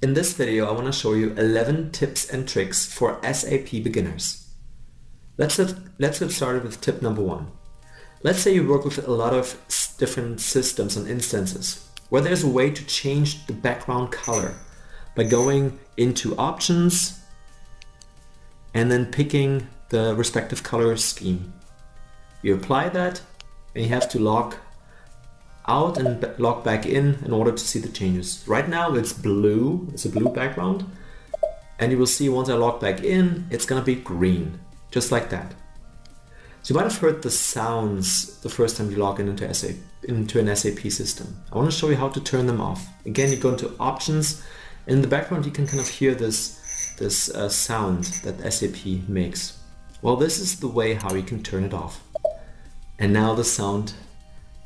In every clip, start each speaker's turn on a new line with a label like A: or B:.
A: In this video, I want to show you 11 tips and tricks for SAP beginners. Let's get started with tip number 1. Let's say you work with a lot of different systems and instances where there's a way to change the background color by going into options and then picking the respective color scheme. You apply that and you have to log out and log back in order to see the changes. Right now it's blue, it's a blue background, and you will see once I log back in, it's gonna be green, just like that. So you might have heard the sounds the first time you log into an SAP system. I want to show you how to turn them off. Again, you go into options, and in the background you can kind of hear this sound that SAP makes. Well, this is the way how you can turn it off. And now the sound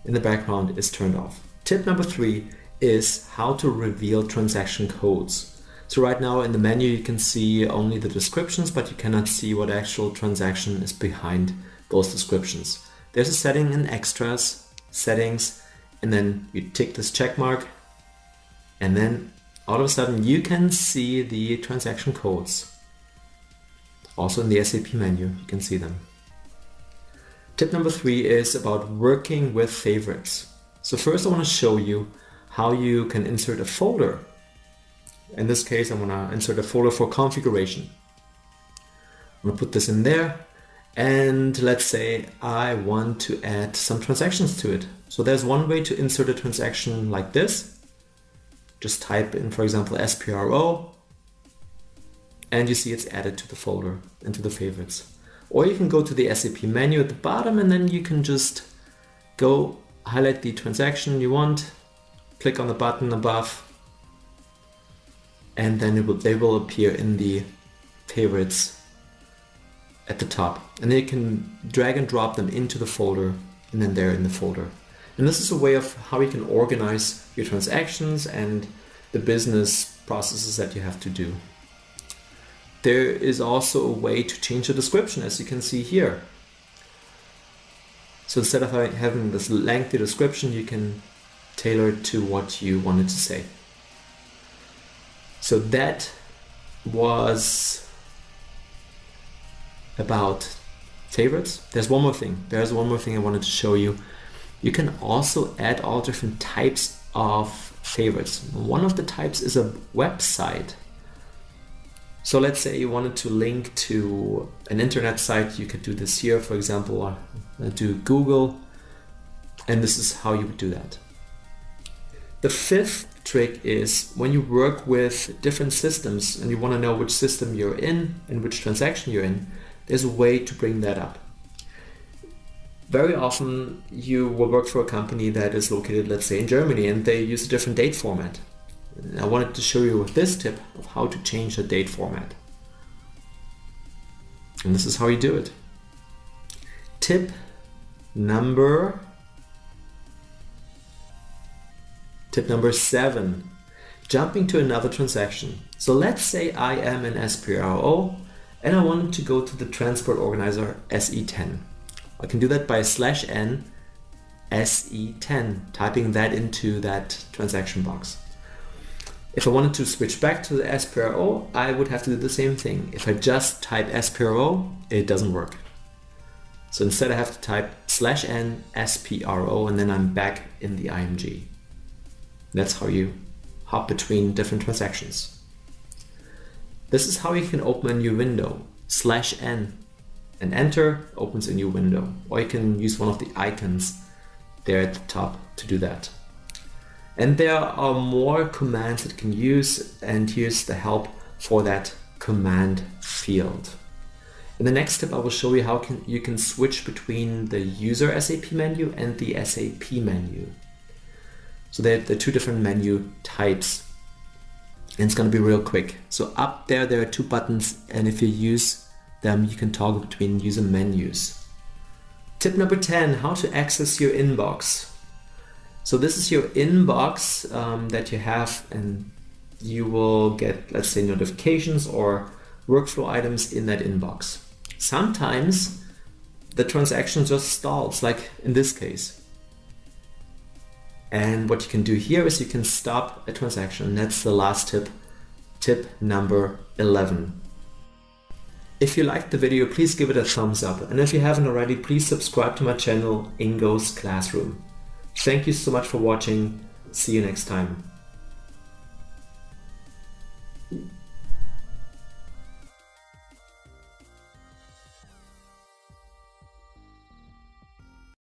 A: in the background is turned off. Tip number 3 is how to reveal transaction codes. So right now in the menu you can see only the descriptions, but you cannot see what actual transaction is behind those descriptions. There's a setting in extras, settings, and then you tick this check mark, and then all of a sudden you can see the transaction codes. Also in the SAP menu you can see them. Tip number 3 is about working with favorites. So first I want to show you how you can insert a folder. In this case I'm going to insert a folder for configuration. I'm going to put this in there, and let's say I want to add some transactions to it. So there's one way to insert a transaction like this. Just type in, for example, SPRO, and you see it's added to the folder, into the favorites. Or you can go to the SAP menu at the bottom, and then you can just go highlight the transaction you want, click on the button above, and then they will appear in the favorites at the top. And then you can drag and drop them into the folder, and then they're in the folder. And this is a way of how you can organize your transactions and the business processes that you have to do. There is also a way to change the description, as you can see here. So instead of having this lengthy description, you can tailor it to what you wanted to say. So that was about favorites. There's one more thing. There's one more thing I wanted to show you. You can also add all different types of favorites. One of the types is a website. So let's say you wanted to link to an internet site, you could do this here, for example, do Google, and this is how you would do that. The 5th trick is when you work with different systems and you want to know which system you're in and which transaction you're in, there's a way to bring that up. Very often you will work for a company that is located, let's say, in Germany, and they use a different date format. I wanted to show you with this tip of how to change the date format. And this is how you do it. Tip number 7, jumping to another transaction. So let's say I am an SPRO and I wanted to go to the transport organizer SE10. I can do that by /n SE10, typing that into that transaction box. If I wanted to switch back to the SPRO, I would have to do the same thing. If I just type SPRO, it doesn't work. So instead I have to type /n SPRO, and then I'm back in the IMG. That's how you hop between different transactions. This is how you can open a new window. /n and enter opens a new window. Or you can use one of the icons there at the top to do that. And there are more commands that you can use, and here's the help for that command field. In the next tip I will show you how you can switch between the user SAP menu and the SAP menu. So they're two different menu types, and it's going to be real quick. So up there are 2 buttons, and if you use them you can toggle between user menus. Tip number 10, how to access your inbox. So this is your inbox that you have, and you will get, let's say, notifications or workflow items in that inbox. Sometimes the transaction just stalls, like in this case. And what you can do here is you can stop a transaction. That's the last tip tip number 11. If you liked the video, please give it a thumbs up, and if you haven't already, please subscribe to my channel Ingo's Classroom. Thank you so much for watching. See you next time.